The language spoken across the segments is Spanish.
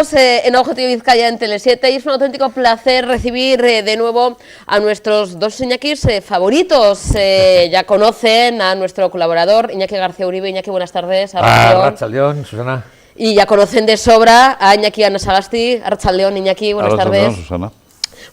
Seguimos en Objetivo Vizcaya en Tele7 y es un auténtico placer recibir de nuevo a nuestros dos Iñakis favoritos. Ya conocen a nuestro colaborador Iñaki García Uribe. Iñaki, buenas tardes. Arratsaldeon, Susana. Y ya conocen de sobra a Iñaki Anasagasti. Arratsaldeon, Iñaki, buenas tardes. Susana.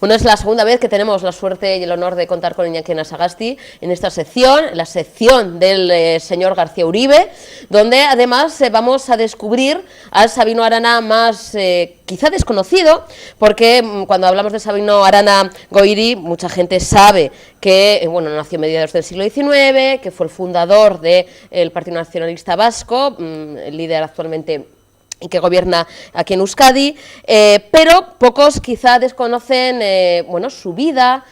Bueno, es la segunda vez que tenemos la suerte y el honor de contar con Iñaki Anasagasti en esta sección, la sección del señor García Uribe, donde además vamos a descubrir al Sabino Arana más quizá desconocido, porque cuando hablamos de Sabino Arana Goiri, mucha gente sabe que bueno, nació a mediados del siglo XIX, que fue el fundador del Partido Nacionalista Vasco, el líder actualmente y que gobierna aquí en Euskadi, pero pocos quizá desconocen bueno, su vida,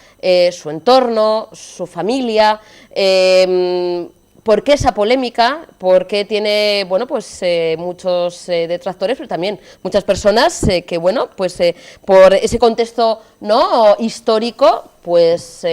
su entorno, su familia. ¿Por qué esa polémica? Porque tiene, bueno, pues muchos detractores, pero también muchas personas que, bueno, pues por ese contexto no histórico, pues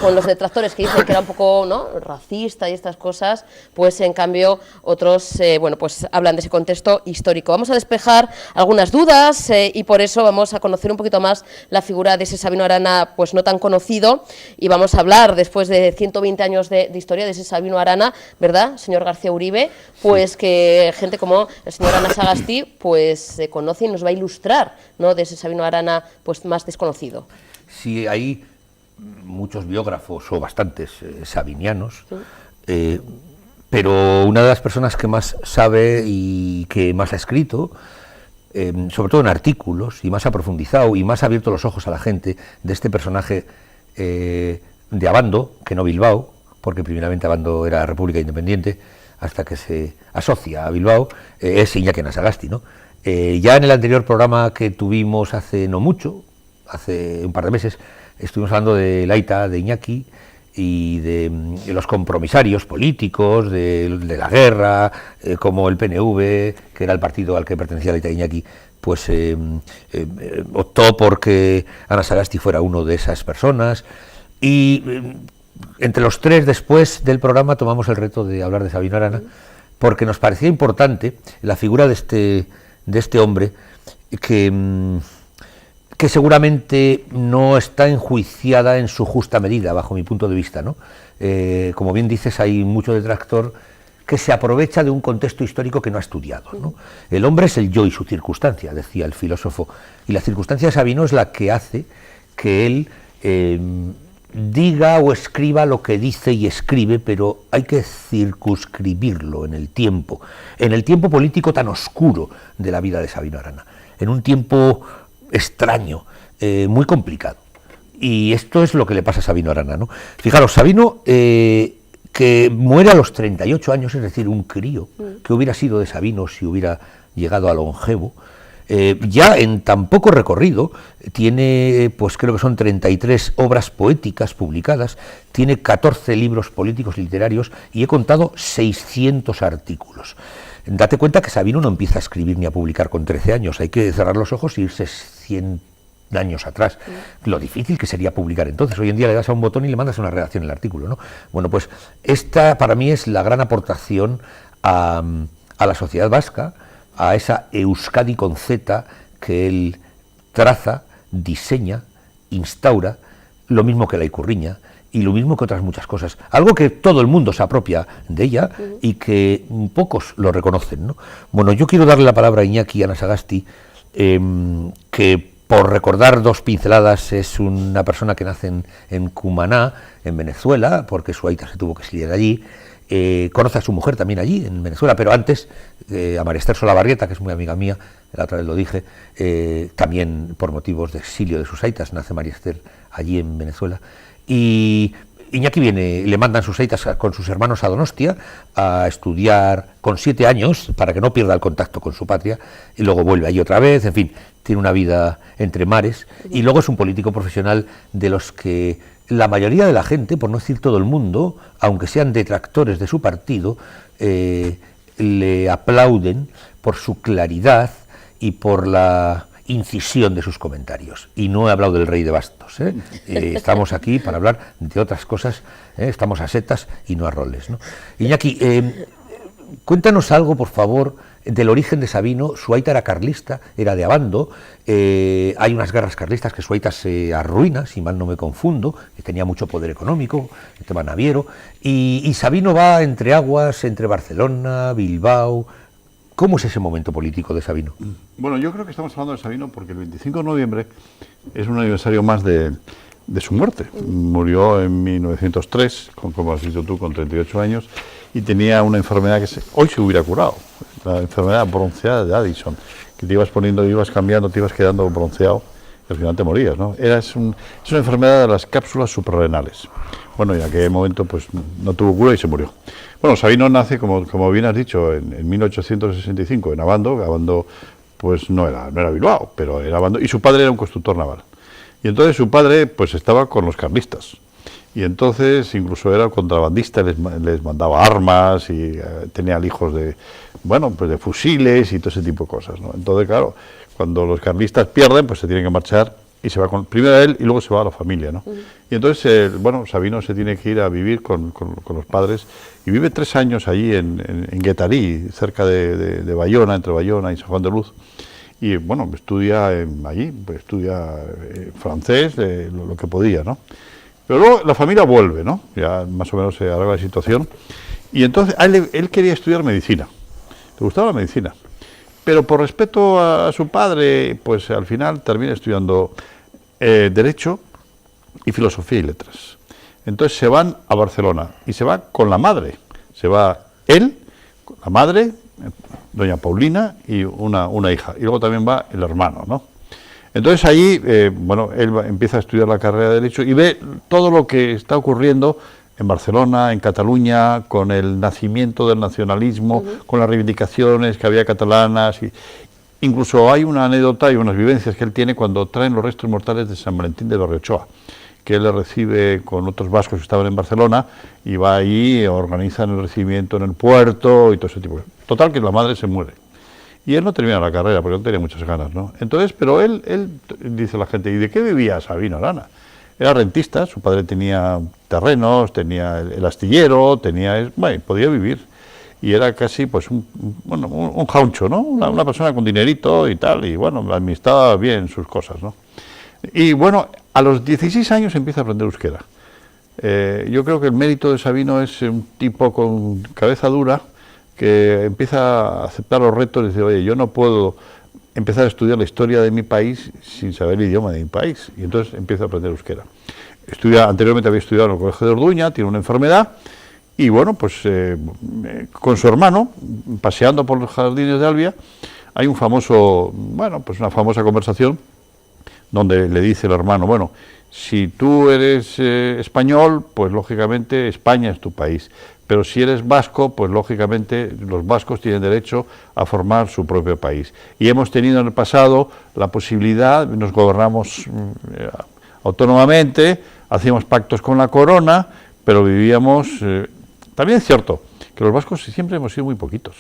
con los detractores que dicen que era un poco no racista y estas cosas, pues en cambio otros, bueno, pues hablan de ese contexto histórico. Vamos a despejar algunas dudas y por eso vamos a conocer un poquito más la figura de ese Sabino Arana, pues no tan conocido, y vamos a hablar después de 120 años de historia de ese Sabino Arana, ¿verdad, señor García Uribe? Pues que gente como el señor Anasagasti pues se conoce y nos va a ilustrar, ¿no?, de ese Sabino Arana pues más desconocido. Sí, hay muchos biógrafos, o bastantes, sabinianos, pero una de las personas que más sabe y que más ha escrito, sobre todo en artículos, y más ha profundizado y más ha abierto los ojos a la gente de este personaje de Abando, que no Bilbao, porque primeramente Abando era República Independiente, hasta que se asocia a Bilbao, es Iñaki Anasagasti, ¿no? Ya en el anterior programa que tuvimos hace no mucho, hace un par de meses, estuvimos hablando de Laita, de Iñaki, y de los compromisarios políticos, de la guerra, como el PNV, que era el partido al que pertenecía Laita Iñaki, pues optó porque Anasagasti fuera uno de esas personas, y entre los tres después del programa tomamos el reto de hablar de Sabino Arana, porque nos parecía importante la figura de este hombre que seguramente no está enjuiciada en su justa medida, bajo mi punto de vista, ¿no? Como bien dices, hay mucho detractor que se aprovecha de un contexto histórico que no ha estudiado, ¿no? El hombre es el yo y su circunstancia, decía el filósofo, y la circunstancia de Sabino es la que hace que él diga o escriba lo que dice y escribe, pero hay que circunscribirlo en el tiempo político tan oscuro de la vida de Sabino Arana, en un tiempo extraño, muy complicado. Y esto es lo que le pasa a Sabino Arana, ¿no? Fijaros, Sabino, que muere a los 38 años, es decir, un crío, que hubiera sido de Sabino si hubiera llegado a longevo, ya en tan poco recorrido, tiene, pues creo que son 33 obras poéticas publicadas, tiene 14 libros políticos literarios y he contado 600 artículos. Date cuenta que Sabino no empieza a escribir ni a publicar con 13 años, hay que cerrar los ojos y irse 100 años atrás. Lo difícil que sería publicar entonces. Hoy en día le das a un botón y le mandas una redacción el artículo, ¿no? Bueno, pues esta para mí es la gran aportación a la sociedad vasca, a esa Euskadi con Z que él traza, diseña, instaura, lo mismo que la Ikurriña y lo mismo que otras muchas cosas, algo que todo el mundo se apropia de ella y que pocos lo reconocen, ¿no? Bueno, yo quiero darle la palabra a Iñaki Anasagasti, que por recordar dos pinceladas es una persona que nace en Cumaná, en Venezuela, porque su aita se tuvo que exiliar allí. Conoce a su mujer también allí, en Venezuela, pero antes a María Esther Solabarrieta, que es muy amiga mía, la otra vez lo dije, también por motivos de exilio de sus aitas, nace María Esther allí en Venezuela. Y Iñaki le mandan sus aitas con sus hermanos a Donostia a estudiar con 7 años, para que no pierda el contacto con su patria, y luego vuelve allí otra vez, en fin, tiene una vida entre mares, y luego es un político profesional de los que la mayoría de la gente, por no decir todo el mundo, aunque sean detractores de su partido, le aplauden por su claridad y por la incisión de sus comentarios. Y no he hablado del rey de bastos, ¿eh? Estamos aquí para hablar de otras cosas, estamos a setas y no a roles, ¿no? Iñaki, cuéntanos algo, por favor, del origen de Sabino. Su aita era carlista, era de Abando. Hay unas guerras carlistas que su aita se arruina, si mal no me confundo, que tenía mucho poder económico, el tema naviero, y Sabino va entre aguas, entre Barcelona, Bilbao. ¿Cómo es ese momento político de Sabino? Bueno, yo creo que estamos hablando de Sabino porque el 25 de noviembre es un aniversario más de su muerte. Murió en 1903, como has dicho tú, con 38 años, y tenía una enfermedad que hoy se hubiera curado, la enfermedad bronceada de Addison, que te ibas poniendo, ibas cambiando, te ibas quedando bronceado y al final te morías, ¿no? Es una enfermedad de las cápsulas suprarrenales. Bueno, y en aquel momento pues no tuvo cura y se murió. Bueno, Sabino nace, como bien has dicho, en 1865 en Abando. Abando pues no era Bilbao, pero era Abando, y su padre era un constructor naval. Y entonces su padre pues estaba con los carlistas. Y entonces incluso era contrabandista, les mandaba armas y tenía hijos de fusiles y todo ese tipo de cosas, ¿no? Entonces, claro, cuando los carlistas pierden, pues se tienen que marchar y se va primero él y luego se va a la familia, ¿no? Y entonces, Sabino se tiene que ir a vivir con los padres y vive 3 años allí en Guetarí, cerca de Bayona, entre Bayona y San Juan de Luz. Y estudia allí, estudia francés, lo que podía, ¿no? Pero luego la familia vuelve, ¿no? Ya más o menos se arregla la situación. Y entonces él quería estudiar medicina, le gustaba la medicina. Pero por respeto a su padre, pues al final termina estudiando Derecho y Filosofía y Letras. Entonces se van a Barcelona y se va con la madre. Se va él, la madre, doña Paulina y una hija. Y luego también va el hermano, ¿no? Entonces allí, él empieza a estudiar la carrera de Derecho y ve todo lo que está ocurriendo en Barcelona, en Cataluña, con el nacimiento del nacionalismo, con las reivindicaciones que había catalanas. Incluso hay una anécdota y unas vivencias que él tiene cuando traen los restos mortales de San Valentín de Berriochoa, que él le recibe con otros vascos que estaban en Barcelona y va allí, organizan el recibimiento en el puerto y todo ese tipo de cosas. Total, que la madre se muere. Y él no termina la carrera porque no tenía muchas ganas, ¿no? Entonces, pero él dice a la gente, ¿y de qué vivía Sabino Arana? Era rentista, su padre tenía terrenos, tenía el astillero, podía vivir. Y era casi pues un jauncho, ¿no? Una persona con dinerito y tal, y administraba bien sus cosas, ¿no? Y a los 16 años empieza a aprender euskera. Yo creo que el mérito de Sabino es un tipo con cabeza dura que empieza a aceptar los retos y dice, oye, yo no puedo empezar a estudiar la historia de mi país sin saber el idioma de mi país. Y entonces empieza a aprender euskera. Anteriormente había estudiado en el Colegio de Orduña, tiene una enfermedad, y con su hermano, paseando por los jardines de Albia, hay una famosa conversación donde le dice el hermano, si tú eres español, pues lógicamente España es tu país. Pero si eres vasco, pues lógicamente los vascos tienen derecho a formar su propio país. Y hemos tenido en el pasado la posibilidad, nos gobernamos autónomamente, hacíamos pactos con la corona, pero vivíamos... también es cierto que los vascos siempre hemos sido muy poquitos.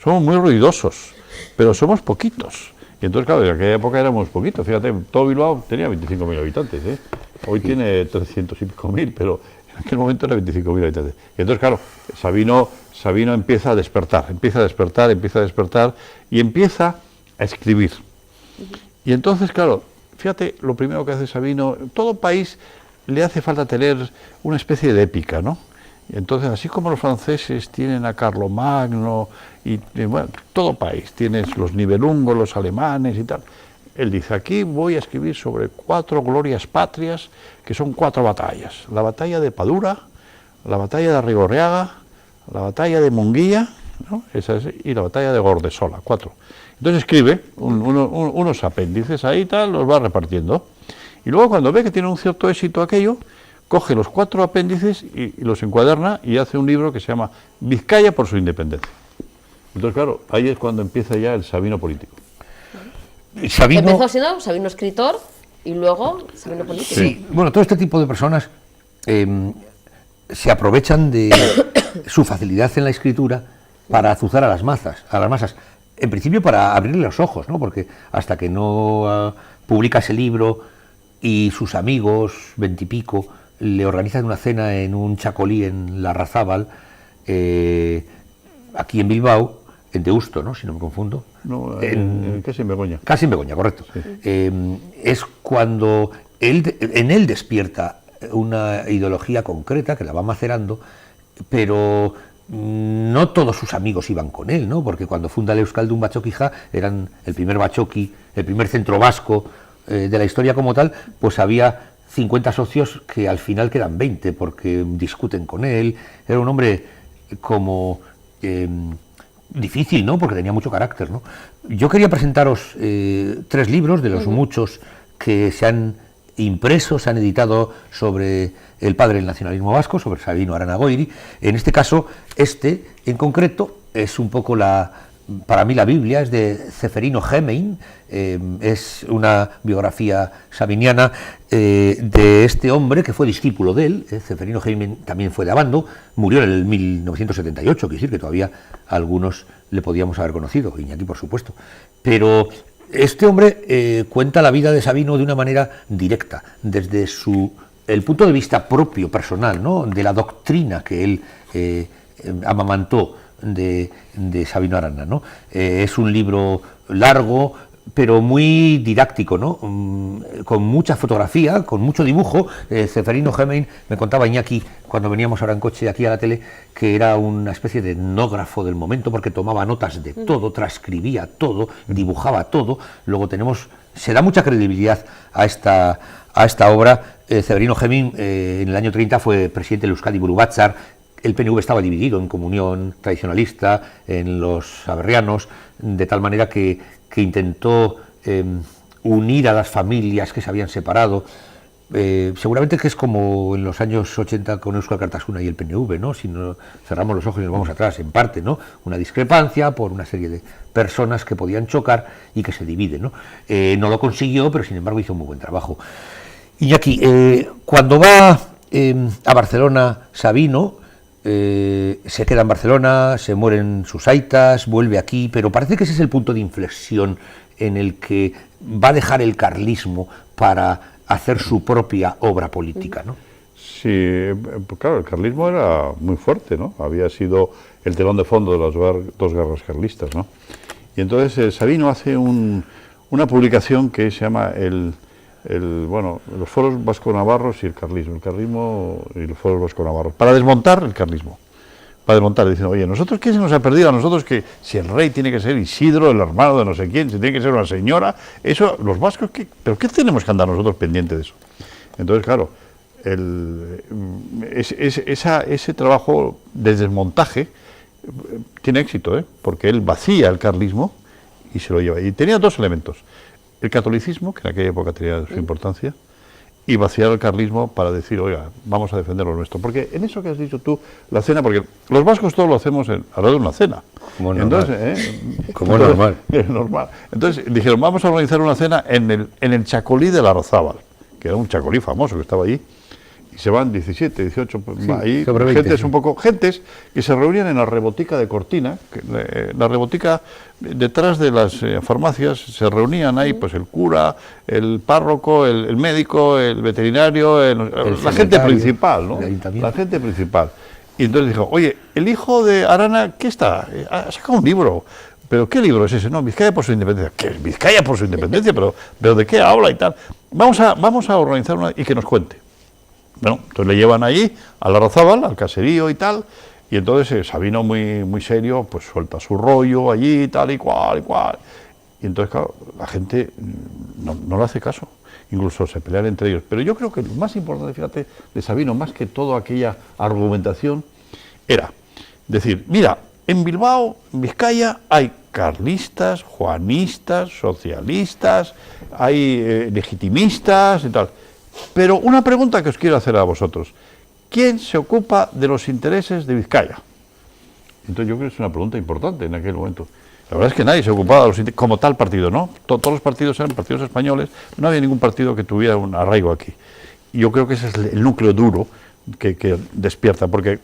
Somos muy ruidosos, pero somos poquitos. Y entonces, claro, en aquella época éramos poquitos. Fíjate, todo Bilbao tenía 25.000 habitantes, ¿eh? Hoy tiene 300 y pico mil, pero en aquel momento era 25.000 habitantes. Y entonces, claro, Sabino empieza a despertar y empieza a escribir. Y entonces, claro, fíjate, lo primero que hace Sabino, todo país le hace falta tener una especie de épica, ¿no? Y entonces, así como los franceses tienen a Carlomagno, y todo país, tienes los Nibelungos, los alemanes y tal. Él dice, aquí voy a escribir sobre 4 glorias patrias, que son 4 batallas. La batalla de Padura, la batalla de Arrigorriaga, la batalla de Munguía, ¿no? Y la batalla de Gordesola, 4. Entonces escribe unos apéndices ahí, tal, los va repartiendo. Y luego cuando ve que tiene un cierto éxito aquello, coge los 4 apéndices y los encuaderna y hace un libro que se llama Vizcaya por su independencia. Entonces, claro, ahí es cuando empieza ya el Sabino político. Empezó siendo Sabino escritor y luego Sabino político. Sí, todo este tipo de personas se aprovechan de su facilidad en la escritura para azuzar a las masas. En principio para abrirle los ojos, ¿no? Porque hasta que no publica ese libro y sus amigos, 20 y pico, le organizan una cena en un chacolí en Larrazábal, aquí en Bilbao, en Deusto, ¿no? Si no me confundo. No, casi en Begoña. Casi en Begoña, correcto. Sí. Es cuando en él despierta una ideología concreta que la va macerando, pero no todos sus amigos iban con él, ¿no? Porque cuando funda el Euskaldun Batxokija, eran el primer batzoki, el primer centro vasco de la historia como tal, pues había 50 socios que al final quedan 20 porque discuten con él. Era un hombre como difícil, ¿no? Porque tenía mucho carácter, ¿no? Yo quería presentaros 3 libros de los muchos que se han impreso, se han editado sobre el padre del nacionalismo vasco, sobre Sabino Arana Goiri. En este caso, en concreto es un poco para mí la Biblia, es de Ceferino Gemein, es una biografía sabiniana de este hombre que fue discípulo de él. Ceferino Gemein también fue de Abando, murió en el 1978, quiere decir que todavía algunos le podíamos haber conocido, Iñaki por supuesto, pero este hombre cuenta la vida de Sabino de una manera directa, desde el punto de vista propio, personal, ¿no? De la doctrina que él amamantó de Sabino Arana, ¿no? Es un libro largo, pero muy didáctico, ¿no? Con mucha fotografía, con mucho dibujo. Ceferino Gemein, me contaba Iñaki cuando veníamos ahora en coche aquí a la tele, que era una especie de etnógrafo del momento, porque tomaba notas de todo, transcribía todo, dibujaba todo. Luego se da mucha credibilidad a esta obra. Ceferino Gemein en el año 30 fue presidente del Euskadi Buru Batzar. El PNV estaba dividido en Comunión Tradicionalista, en los aberrianos, de tal manera que intentó unir a las familias que se habían separado. Seguramente que es como en los años 80 con Euskal Kartasuna y el PNV, ¿no? Si no cerramos los ojos y nos vamos atrás, en parte, ¿no? Una discrepancia por una serie de personas que podían chocar y que se dividen, ¿no? No lo consiguió, pero sin embargo hizo un muy buen trabajo. Iñaki, cuando va a Barcelona Sabino, se queda en Barcelona, se mueren sus aitas, vuelve aquí, pero parece que ese es el punto de inflexión en el que va a dejar el carlismo para hacer su propia obra política, ¿no? Sí, pues claro, el carlismo era muy fuerte, ¿no? Había sido el telón de fondo de las dos guerras carlistas, ¿no? Y entonces Sabino hace una publicación que se llama los foros vasco-navarros y el carlismo y los foros vasco-navarros, para desmontar el carlismo, diciendo, oye, ¿nosotros qué se nos ha perdido? A nosotros que si el rey tiene que ser Isidro, el hermano de no sé quién, si tiene que ser una señora, eso, los vascos, ¿pero qué tenemos que andar nosotros pendientes de eso? Entonces, claro, ese trabajo de desmontaje tiene éxito, porque él vacía el carlismo y se lo lleva. Y tenía 2 elementos: el catolicismo, que en aquella época tenía su importancia, y vaciar el carlismo para decir, oiga, vamos a defender lo nuestro. Porque en eso que has dicho tú, la cena, porque los vascos todo lo hacemos a la hora de una cena. Como normal. Normal. Es normal. Entonces dijeron, vamos a organizar una cena en el Chacolí de Larrazábal, que era un chacolí famoso que estaba allí. Y se van 17, 18, sí, ahí, gentes que se reunían en la rebotica de Cortina, la rebotica detrás de las farmacias, se reunían ahí pues el cura, el párroco, el médico, el veterinario, la gente principal, ¿no? La gente principal. Y entonces dijo, oye, el hijo de Arana, ¿qué está? Ha sacado un libro. ¿Pero qué libro es ese? No, Vizcaya por su independencia. ¿Qué es Vizcaya por su independencia? ¿Pero de qué habla y tal? Vamos a organizar una y que nos cuente. Bueno, entonces le llevan allí a Larrazábal, al caserío y tal, y entonces Sabino muy, muy serio, pues suelta su rollo allí, tal y cual, y entonces, claro, la gente no le hace caso, incluso se pelean entre ellos. Pero yo creo que lo más importante, fíjate, de Sabino, más que toda aquella argumentación, era decir, mira, en Bilbao, en Vizcaya, hay carlistas, juanistas, socialistas, hay legitimistas y tal. Pero una pregunta que os quiero hacer a vosotros: ¿quién se ocupa de los intereses de Vizcaya? Entonces yo creo que es una pregunta importante en aquel momento. La verdad es que nadie se ocupaba de los intereses, como tal partido, ¿no? Todos los partidos eran partidos españoles, no había ningún partido que tuviera un arraigo aquí. Y yo creo que ese es el núcleo duro que despierta, porque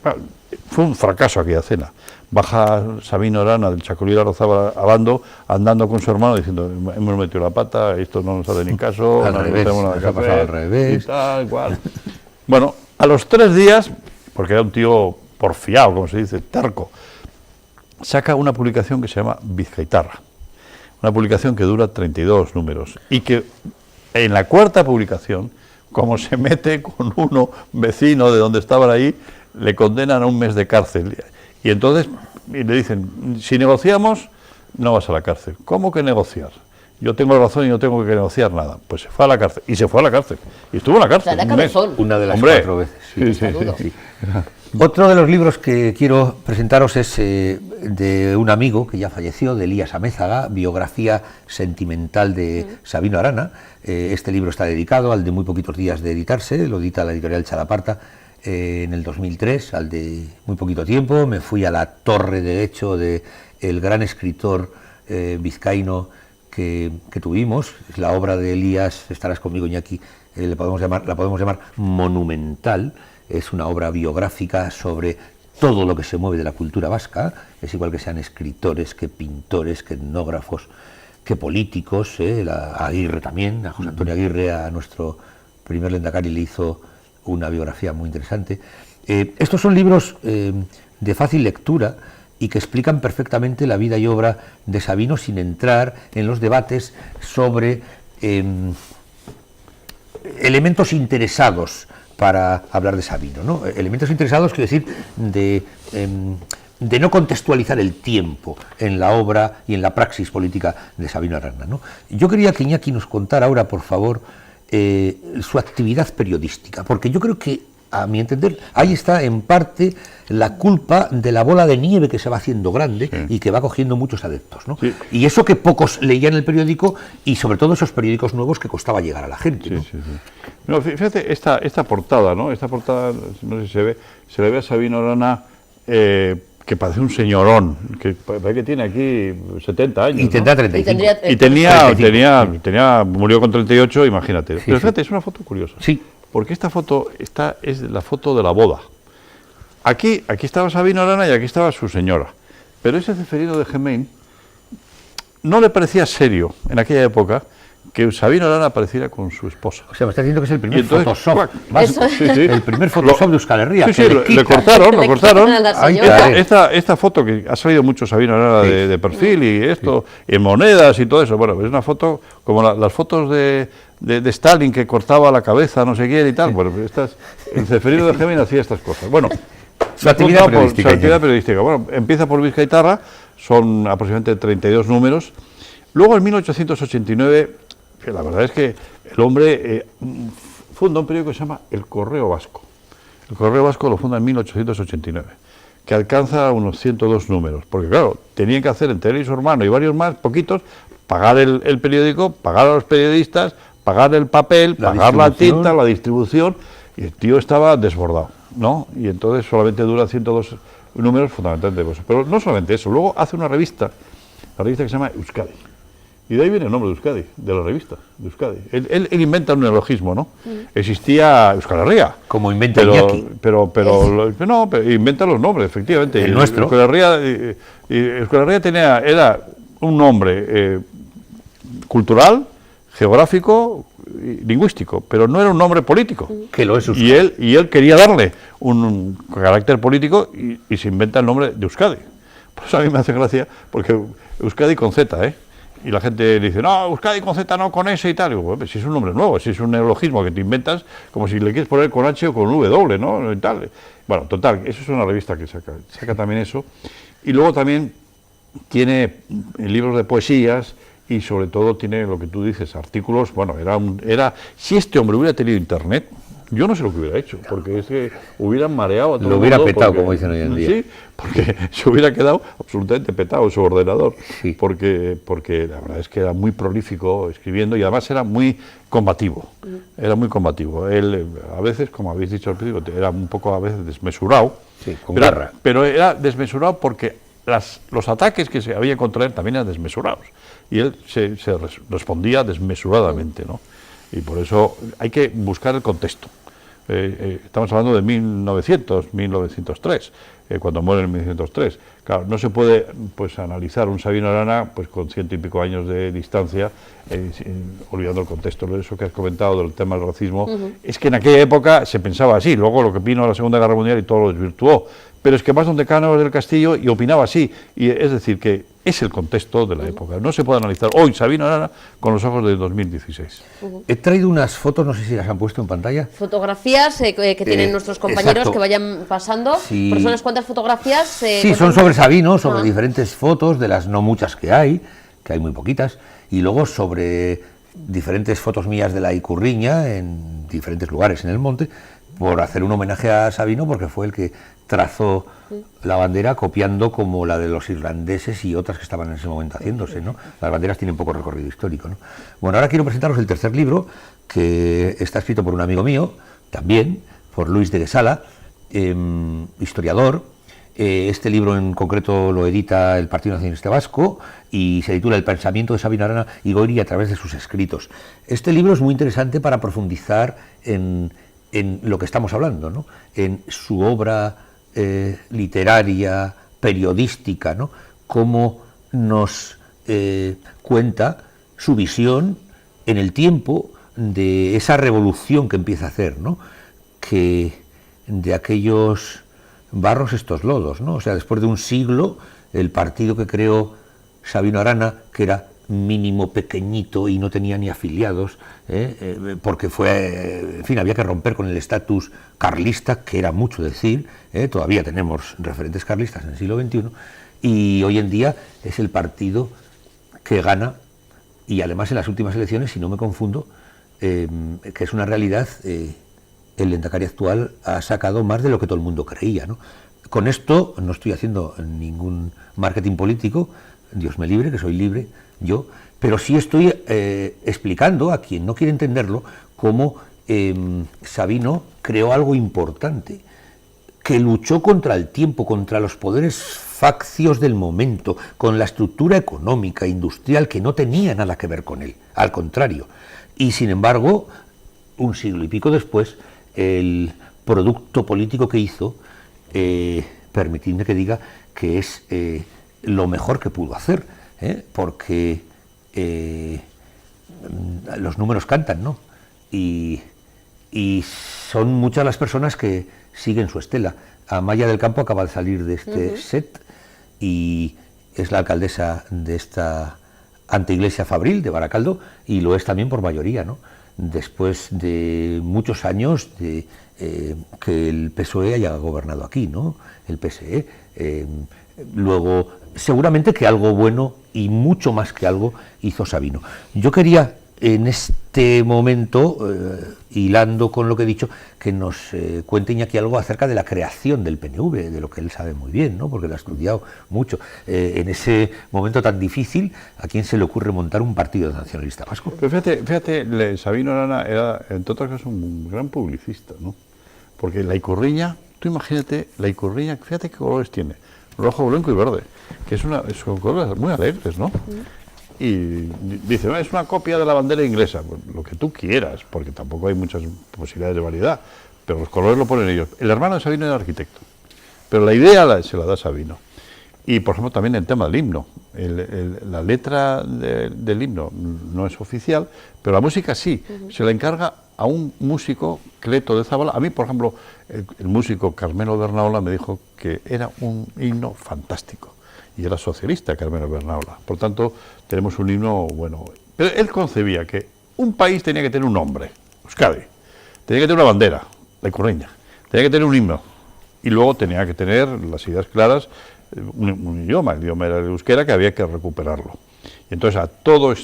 fue un fracaso aquella cena. Baja Sabino Arana del Chacolí de Larrazábal a Abando, andando con su hermano, diciendo, hemos metido la pata, esto no nos hace ni caso, al revés, tenemos nada que hacer, al revés. Y tal, igual. Bueno, a los 3 días, porque era un tío porfiado, como se dice, terco, saca una publicación que se llama Bizkaitarra, una publicación que dura 32 números, y que en la cuarta publicación, como se mete con uno vecino de donde estaban ahí, le condenan a 1 mes de cárcel. Y entonces le dicen, si negociamos, no vas a la cárcel. ¿Cómo que negociar? Yo tengo razón y no tengo que negociar nada. Pues se fue a la cárcel. Y se fue a la cárcel. Y estuvo en la cárcel. Era cabezón. Una de las Hombre. 4 veces. Sí, sí, Sí. Otro de los libros que quiero presentaros es de un amigo que ya falleció, de Elías Amézaga, biografía sentimental de Sabino Arana. Este libro está dedicado al de muy poquitos días de editarse, lo edita la editorial Chalaparta en el 2003, al de muy poquito tiempo. Me fui a la torre de hecho de el gran escritor vizcaíno que tuvimos. Es la obra de Elías, estarás conmigo, Iñaki, la podemos llamar monumental. Es una obra biográfica sobre todo lo que se mueve de la cultura vasca. Es igual que sean escritores, que pintores, que etnógrafos, que políticos. Aguirre también, a José Antonio Aguirre, a nuestro primer lehendakari, le hizo una biografía muy interesante. Estos son libros de fácil lectura y que explican perfectamente la vida y obra de Sabino sin entrar en los debates sobre elementos interesados para hablar de Sabino, ¿no? Elementos interesados, quiero decir, de no contextualizar el tiempo en la obra y en la praxis política de Sabino Arana, ¿no? Yo quería que Iñaki nos contara ahora, por favor, su actividad periodística, porque yo creo que, a mi entender, ahí está en parte la culpa de la bola de nieve que se va haciendo grande, sí, y que va cogiendo muchos adeptos, ¿no? Sí. Y eso que pocos leían el periódico, y sobre todo esos periódicos nuevos que costaba llegar a la gente, ¿no? Sí, sí, sí. No, fíjate, esta portada, ¿no? Esta portada, no sé si se ve, se le ve a Sabino Arana que parece un señorón, que parece que tiene aquí 70 años. Y tendrá 35. Y tenía, murió con 38, imagínate. Sí, pero fíjate, sí, es una foto curiosa. Sí. Porque esta foto es la foto de la boda. Aquí estaba Sabino Arana y aquí estaba su señora. Pero ese Ceferino de Gemain no le parecía serio en aquella época que Sabino Arana apareciera con su esposa. O sea, me está diciendo que es el primer Photoshop. Sí, sí. El primer Photoshop de Euskal Herria. Sí, sí, le cortaron. Esta foto que ha salido mucho Sabino Arana de perfil y esto, y en monedas y todo eso. Bueno, es una foto como las fotos de Stalin, que cortaba la cabeza, no sé quién y tal. Sí. Bueno, el Ceferino de Gemain hacía estas cosas. Bueno, su actividad periodística. Bueno, empieza por Bizkaitarra, son aproximadamente 32 números. Luego, en 1889, que la verdad es que el hombre funda un periódico que se llama El Correo Vasco. El Correo Vasco lo funda en 1889, que alcanza unos 102 números, porque claro, tenían que hacer entre él y su hermano y varios más, poquitos, pagar el periódico, pagar a los periodistas, pagar el papel, pagar la tinta, la distribución, y el tío estaba desbordado, ¿no? Y entonces solamente dura 102 números, fundamentalmente por eso. Pero no solamente eso, luego hace una revista, la revista que se llama Euskadi. Y de ahí viene el nombre de Euskadi, de la revista, de Euskadi. Él inventa un neologismo, ¿no? Existía Euskal Herria. Como inventa Iñaki. Pero inventa los nombres, efectivamente. El nuestro. Euskal Herria era un nombre cultural, geográfico y lingüístico, pero no era un nombre político. Que lo es Euskadi. Y él quería darle un carácter político y se inventa el nombre de Euskadi. Por eso a mí me hace gracia, porque Euskadi con Z, ¿eh? Y la gente dice, no, Euskadi con Z, no con S y tal. Y digo, bueno, si es un nombre nuevo, si es un neologismo que te inventas, como si le quieres poner con H o con W, ¿no? Y tal. Bueno, total, eso es una revista que saca también eso. Y luego también tiene libros de poesías y sobre todo tiene lo que tú dices, artículos. Bueno, si este hombre hubiera tenido internet, yo no sé lo que hubiera hecho, porque es que hubieran mareado a todo el mundo. Lo hubiera petado, como dicen hoy en día. Sí, porque se hubiera quedado absolutamente petado su ordenador, sí. porque la verdad es que era muy prolífico escribiendo y además era muy combativo. Era muy combativo. Él, a veces, como habéis dicho al principio, era un poco a veces desmesurado. Sí, con garra. Pero era desmesurado porque los ataques que se había contra él también eran desmesurados. Y él se respondía desmesuradamente, ¿no? Y por eso hay que buscar el contexto. Estamos hablando de 1903. cuando muere en 1903. Claro, no se puede pues analizar un Sabino Arana pues con 100 y pico años de distancia, olvidando el contexto de eso que has comentado del tema del racismo. Es que en aquella época se pensaba así, luego lo que vino a la Segunda Guerra Mundial y todo lo desvirtuó. Pero es que más un decano del Castillo y opinaba así, y es decir, que es el contexto de la época. No se puede analizar hoy Sabino Arana con los ojos de 2016. He traído unas fotos, no sé si las han puesto en pantalla. Fotografías que tienen nuestros compañeros, exacto. que vayan pasando. Sí. Por eso, unas cuantas fotografías. Sí, son sobre Sabino, sobre diferentes fotos, de las no muchas que hay muy poquitas, y luego sobre diferentes fotos mías de la Icurriña en diferentes lugares en el monte, por hacer un homenaje a Sabino, porque fue el que trazó la bandera copiando como la de los irlandeses y otras que estaban en ese momento haciéndose, ¿no? Las banderas tienen poco recorrido histórico, ¿no? Bueno, ahora quiero presentaros el tercer libro, que está escrito por un amigo mío, también, por Luis de Guesala, historiador. Este libro en concreto lo edita el Partido Nacionalista Vasco y se titula El pensamiento de Sabino Arana y Goiri a través de sus escritos. Este libro es muy interesante para profundizar en lo que estamos hablando, ¿no? En su obra literaria, periodística, ¿no? Cómo nos cuenta su visión en el tiempo de esa revolución que empieza a hacer, ¿no? Que de aquellos barros estos lodos, ¿no? O sea, después de un siglo, el partido que creó Sabino Arana, que era mínimo, pequeñito y no tenía ni afiliados, porque fue, en fin, había que romper con el estatus carlista, que era mucho decir, todavía tenemos referentes carlistas en el siglo XXI, y hoy en día es el partido que gana, y además en las últimas elecciones, si no me confundo, que es una realidad, el Lehendakari actual ha sacado más de lo que todo el mundo creía, ¿no? Con esto no estoy haciendo ningún marketing político, Dios me libre, que soy libre yo, pero sí estoy explicando a quien no quiere entenderlo cómo Sabino creó algo importante, que luchó contra el tiempo, contra los poderes faccios del momento, con la estructura económica, industrial, que no tenía nada que ver con él, al contrario. Y sin embargo, un siglo y pico después, el producto político que hizo, permitidme que diga que es lo mejor que pudo hacer, porque los números cantan, ¿no? Y son muchas las personas que siguen su estela. Amaya del Campo acaba de salir de este set y es la alcaldesa de esta anteiglesia Fabril de Baracaldo, y lo es también por mayoría, ¿no? Después de muchos años de que el PSOE haya gobernado aquí, ¿no? El PSE. Luego, seguramente que algo bueno y mucho más que algo hizo Sabino. Yo quería en este momento, hilando con lo que he dicho, que nos cuente Iñaki algo acerca de la creación del PNV, de lo que él sabe muy bien, ¿no? Porque lo ha estudiado mucho. En ese momento tan difícil, ¿a quién se le ocurre montar un partido nacionalista vasco? Pero fíjate, Sabino Arana era, entre otras cosas, un gran publicista, ¿no? Porque la Icurriña, tú imagínate, la Icurriña, fíjate qué colores tiene, rojo, blanco y verde, que son colores muy alegres, ¿no? Y dice, es una copia de la bandera inglesa, pues, lo que tú quieras, porque tampoco hay muchas posibilidades de variedad, pero los colores lo ponen ellos. El hermano de Sabino era arquitecto, pero la idea se la da Sabino. Y, por ejemplo, también el tema del himno. La letra del himno no es oficial, pero la música sí. Se la encarga a un músico, Cleto de Zabala. A mí, por ejemplo, el músico Carmelo Bernaola me dijo que era un himno fantástico. Y era socialista, Carmelo Bernaola. Por tanto, tenemos un himno bueno. Pero él concebía que un país tenía que tener un nombre, Euskadi. Tenía que tener una bandera, la Icurriña. Tenía que tener un himno. Y luego tenía que tener las ideas claras, un idioma. El idioma era el euskera, que había que recuperarlo. Y entonces a toda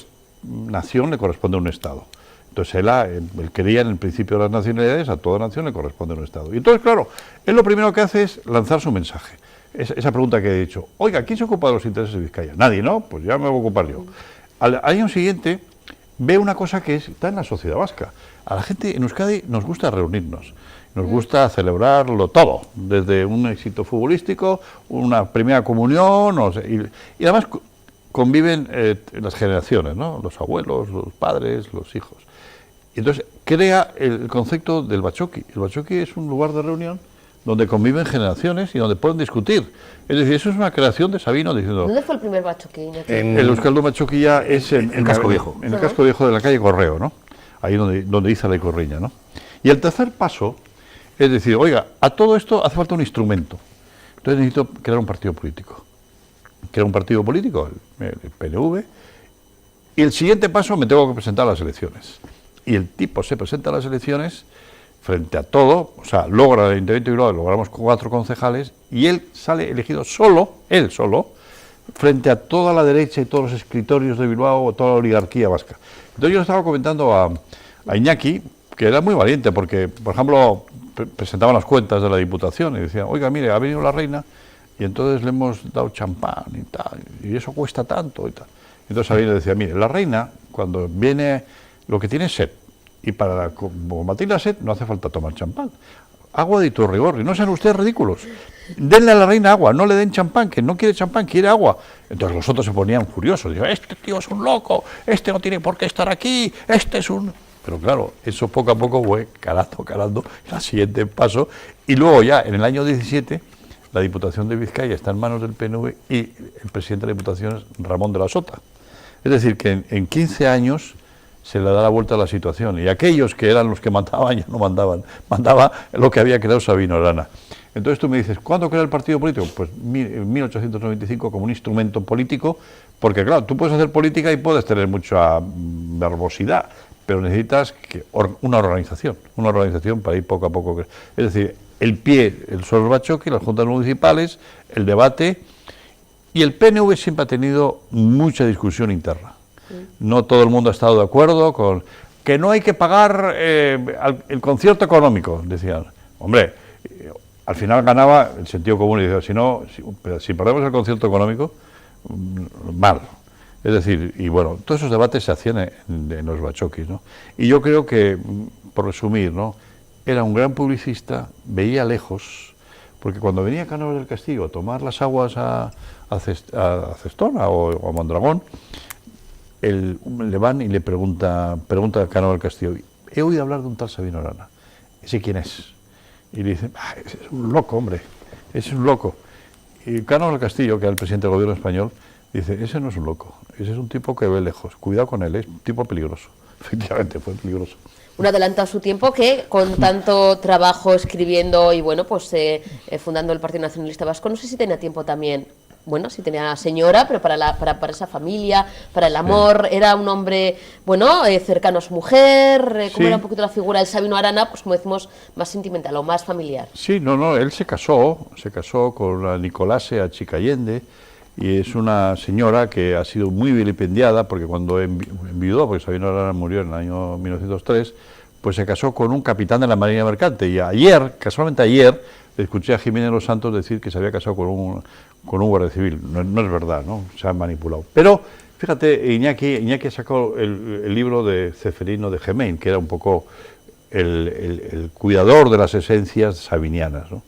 nación le corresponde un Estado. Entonces él creía en el principio de las nacionalidades, a toda nación le corresponde un Estado. Y entonces, claro, él lo primero que hace es lanzar su mensaje. Esa pregunta que he dicho, oiga, ¿quién se ocupa de los intereses de Vizcaya? Nadie, ¿no? Pues ya me voy a ocupar yo. Al año siguiente ve una cosa que está en la sociedad vasca. A la gente en Euskadi nos gusta reunirnos, nos gusta celebrarlo todo, desde un éxito futbolístico, una primera comunión, no sé, y además conviven las generaciones, ¿no? Los abuelos, los padres, los hijos. Y entonces crea el concepto del bachoqui. El bachoqui es un lugar de reunión donde conviven generaciones y donde pueden discutir. Es decir, eso es una creación de Sabino diciendo... ¿Dónde fue el primer bachoqui, Iñaki? El Euskaldu Bachoquilla es en el Casco Viejo. En el Casco Viejo de la calle Correo, ¿no? Ahí donde Iza y Corriña, ¿no? Y el tercer paso es decir, oiga, a todo esto hace falta un instrumento. Entonces necesito crear un partido político. Crear un partido político, el PNV, y el siguiente paso me tengo que presentar a las elecciones. Y el tipo se presenta a las elecciones frente a todo, o sea, logra el Ayuntamiento de Bilbao, logramos 4 concejales, y él sale elegido solo, él solo, frente a toda la derecha y todos los escritorios de Bilbao, o toda la oligarquía vasca. Entonces yo estaba comentando a Iñaki, que era muy valiente, porque, por ejemplo, presentaban las cuentas de la Diputación y decían, oiga, mire, ha venido la reina y entonces le hemos dado champán y tal, y eso cuesta tanto y tal. Entonces Sabino decía, mire, la reina, cuando viene, lo que tiene es sed, y para combatir la sed no hace falta tomar champán. Agua de Iturrigorri, no sean ustedes ridículos. Denle a la reina agua, no le den champán, que no quiere champán, quiere agua. Entonces los otros se ponían furiosos, decían, este tío es un loco, este no tiene por qué estar aquí, este es un... Pero claro, eso poco a poco fue calando, el siguiente paso. Y luego ya, en el año 17, la Diputación de Vizcaya está en manos del PNV y el presidente de la Diputación es Ramón de la Sota. Es decir, que en 15 años se le da la vuelta a la situación. Y aquellos que eran los que mandaban ya no mandaban. Mandaba lo que había creado Sabino Arana. Entonces tú me dices, ¿cuándo crea el partido político? Pues en 1895 como un instrumento político, porque claro, tú puedes hacer política y puedes tener mucha verbosidad, pero necesitas una organización para ir poco a poco. Es decir, el pie, el Bachoqui, las juntas municipales, el debate, y el PNV siempre ha tenido mucha discusión interna. No todo el mundo ha estado de acuerdo con que no hay que pagar el concierto económico, decían. Hombre, al final ganaba el sentido común y decía, si perdemos el concierto económico, mal. Es decir, y bueno, todos esos debates se hacían en los bachoquis, ¿no? Y yo creo que, por resumir, ¿no?, era un gran publicista, veía lejos, porque cuando venía Cánovas del Castillo a tomar las aguas a Cestona o a Mondragón, le van y le pregunta a Cánovas del Castillo, he oído hablar de un tal Sabino Arana, ¿ese quién es? Y le dicen, ese es un loco, hombre, ese es un loco. Y Cánovas del Castillo, que era el presidente del gobierno español, dice, ese no es un loco, ese es un tipo que ve lejos, cuidado con él, es un tipo peligroso. Efectivamente, fue peligroso. Un adelantado a su tiempo que, con tanto trabajo escribiendo y bueno, pues fundando el Partido Nacionalista Vasco, no sé si tenía tiempo también, bueno, si tenía señora, pero para esa familia, para el amor, sí. Era un hombre, bueno, cercano a su mujer, como era un poquito la figura del Sabino Arana, pues como decimos, más sentimental o más familiar. Sí, no, él se casó con la Nicolase Achicallende, y es una señora que ha sido muy vilipendiada, porque cuando enviudó, porque Sabino Arana murió en el año 1903, pues se casó con un capitán de la Marina Mercante, y casualmente ayer, escuché a Jiménez Los Santos decir que se había casado con un guardia civil. No es verdad, ¿no? Se han manipulado. Pero, fíjate, Iñaki sacó el libro de Ceferino de Gemén, que era un poco el cuidador de las esencias sabinianas, ¿no?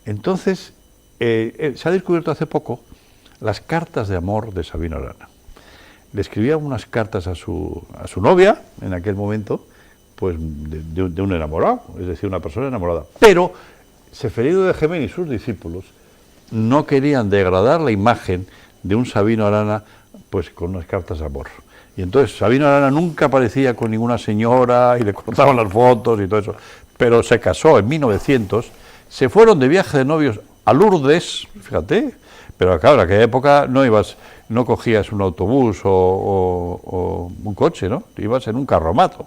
Entonces, se ha descubierto hace poco las cartas de amor de Sabino Arana. Le escribía unas cartas a su novia, en aquel momento, pues de un enamorado, es decir, una persona enamorada. Pero Ceferino de Gemén y sus discípulos no querían degradar la imagen de un Sabino Arana pues con unas cartas de amor. Y entonces Sabino Arana nunca aparecía con ninguna señora y le cortaban las fotos y todo eso. Pero se casó en 1900, se fueron de viaje de novios a Lourdes, fíjate, pero claro, en aquella época no cogías un autobús o un coche, ¿no? Ibas en un carromato.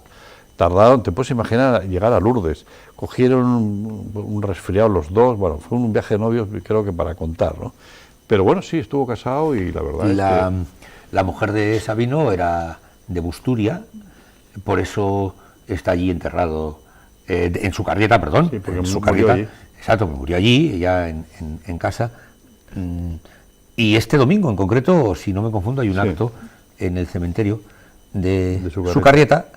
Tardaron, te puedes imaginar, llegar a Lourdes. Cogieron un resfriado los dos, bueno, fue un viaje de novios, creo que para contar, ¿no? Pero bueno, sí, estuvo casado y la verdad es que... La mujer de Sabino era de Busturia, por eso está allí enterrado, en su carrieta, perdón, sí, porque en su murió carrieta, allí. Exacto, murió allí, ella en casa. Y este domingo en concreto, si no me confundo, hay un acto en el cementerio de su carrieta,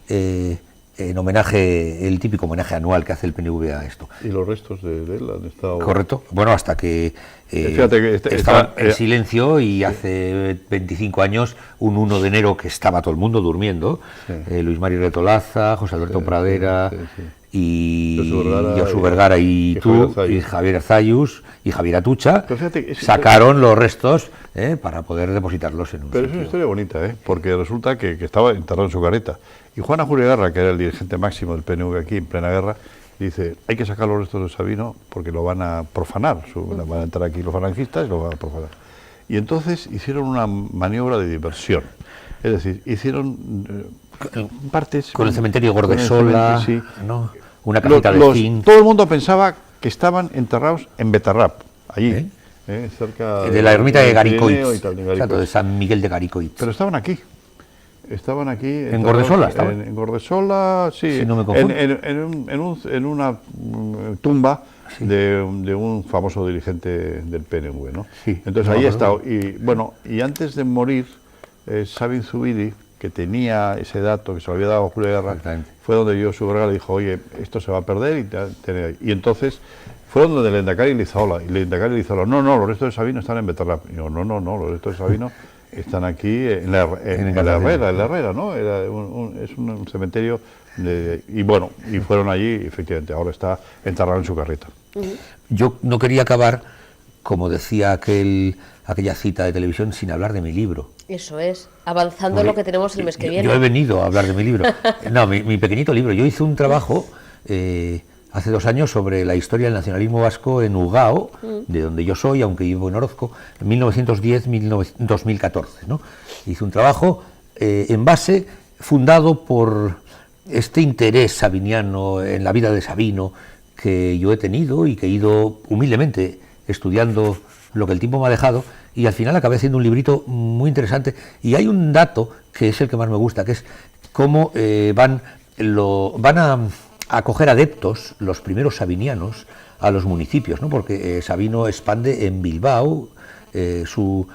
en homenaje, el típico homenaje anual que hace el PNV a esto. Y los restos de él han estado... Correcto, bueno, hasta que fíjate que estaban en silencio y hace 25 años, un 1 de enero que estaba todo el mundo durmiendo, Luis Mari Retolaza, José Alberto Pradera y Josu Josu Vergara y tú, y Javier Arzayus y Javier Atucha, sacaron los restos para poder depositarlos en un Pero sitio. es una historia bonita, porque resulta que estaba enterrado en su carreta. Y Juana Julia Guerra, que era el dirigente máximo del PNV aquí en plena guerra, dice, hay que sacar los restos de Sabino porque lo van a profanar, van a entrar aquí los falangistas y lo van a profanar. Y entonces hicieron una maniobra de diversión, es decir, hicieron partes... Con el cementerio Gordesola, sí. ¿no? Una cajita de zinc. Todo el mundo pensaba que estaban enterrados en Betarrap, allí, cerca de la ermita de Garicoitz, Exacto, de San Miguel de Garicoitz. Pero estaban aquí. Estaban aquí... ¿En Gordesola estaban? En Gordesola, sí. Si no me confundo. En una tumba de un famoso dirigente del PNV, ¿no? Sí, entonces ahí ha estado. Y bueno, y antes de morir, Sabin Zubiri, que tenía ese dato que se lo había dado a Julia Guerra, fue donde Josu Vergara le dijo, oye, esto se va a perder, y entonces fueron donde el Endacari y Lizaola, y el Endacari y Lizaola, no, los restos de Sabino están en Betarrap. Y yo, no, los restos de Sabino están aquí en la Herrera, ¿no? Es un cementerio, y bueno, y fueron allí, y efectivamente, ahora está enterrado en su carreta. Yo no quería acabar, como decía aquella cita de televisión, sin hablar de mi libro. Eso es, avanzando lo que tenemos el mes que viene. Yo he venido a hablar de mi libro. No, mi pequeñito libro. Yo hice un trabajo hace 2 años sobre la historia del nacionalismo vasco en Ugao, de donde yo soy, aunque vivo en Orozco, en 1910-2014, ¿no? Hice un trabajo en base, fundado por este interés sabiniano en la vida de Sabino que yo he tenido y que he ido humildemente estudiando lo que el tiempo me ha dejado, y al final acabé haciendo un librito muy interesante. Y hay un dato que es el que más me gusta, que es cómo van a acoger adeptos los primeros sabinianos a los municipios, ¿no? Porque Sabino expande en Bilbao su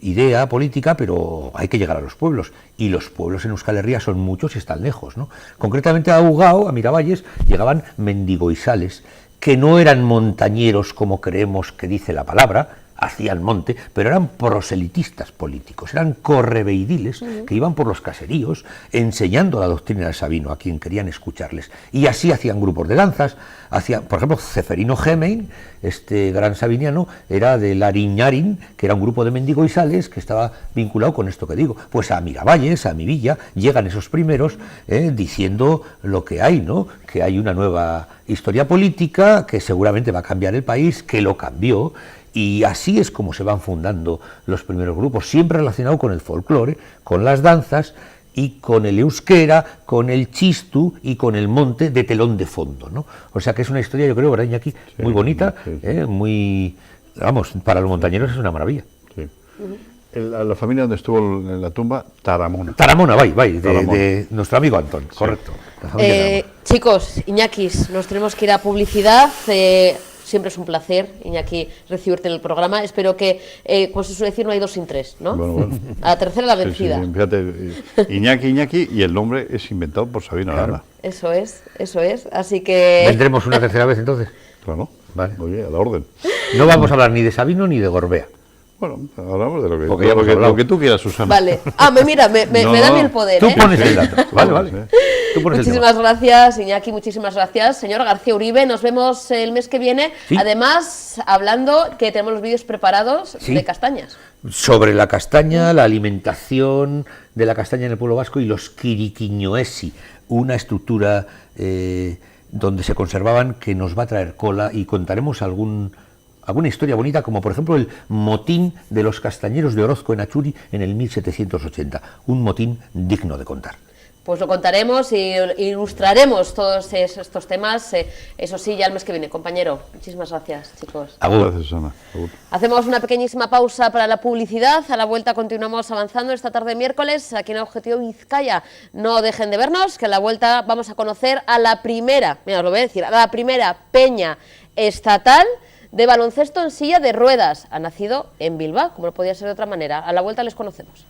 idea política, pero hay que llegar a los pueblos, y los pueblos en Euskal Herria son muchos y están lejos, ¿no? Concretamente a Ugao, a Miravalles, llegaban mendigoizales, que no eran montañeros como creemos que dice la palabra, hacían monte, pero eran proselitistas políticos, eran correveidiles que iban por los caseríos enseñando la doctrina de Sabino a quien querían escucharles, y así hacían grupos de danzas. Por ejemplo, Ceferino Gemein, este gran sabiniano, era de Lariñarin, que era un grupo de mendigoizales que estaba vinculado con esto que digo. Pues a Miravalles, a mi villa, llegan esos primeros diciendo lo que hay, ¿no? Que hay una nueva historia política que seguramente va a cambiar el país, que lo cambió. Y así es como se van fundando los primeros grupos, siempre relacionado con el folclore, con las danzas y con el euskera, con el chistu y con el monte de telón de fondo, ¿no? O sea que es una historia, yo creo, ¿verdad, Iñaki? Muy bonita, muy, vamos, para los montañeros es una maravilla. Sí. La familia donde estuvo en la tumba, Taramona. Taramona, de nuestro amigo Antón, sí. Correcto. Chicos, Iñakis, nos tenemos que ir a publicidad. Siempre es un placer, Iñaki, recibirte en el programa. Espero que, pues se suele decir, no hay 2 sin 3, ¿no? Bueno. A la tercera la vencida. Sí, fíjate, Iñaki, y el nombre es inventado por Sabino Arana. Eso es. Así que... ¿Vendremos una tercera vez entonces? Claro. Vale. Oye, a la orden. No vamos a hablar ni de Sabino ni de Gorbea. Bueno, hablamos de lo que tú quieras, Susana. Vale. Mira, me da a mí el poder. Tú pones el dato. Vale. Muchísimas gracias, Iñaki, muchísimas gracias. Señor García Uribe, nos vemos el mes que viene. ¿Sí? Además, hablando que tenemos los vídeos preparados de castañas. Sobre la castaña, la alimentación de la castaña en el pueblo vasco y los quiriquiñoesi, una estructura donde se conservaban que nos va a traer cola, y contaremos alguna historia bonita, como por ejemplo el motín de los castañeros de Orozco en Achuri en el 1780, un motín digno de contar. Pues lo contaremos y ilustraremos todos estos temas, eso sí, ya el mes que viene. Compañero, muchísimas gracias, chicos. Gracias, Susana. Hacemos una pequeñísima pausa para la publicidad. A la vuelta continuamos avanzando esta tarde miércoles aquí en Objetivo Vizcaya. No dejen de vernos, que a la vuelta vamos a conocer a la primera, mira, os lo voy a decir, a la primera peña estatal de baloncesto en silla de ruedas. Ha nacido en Bilbao, como no podía ser de otra manera. A la vuelta les conocemos.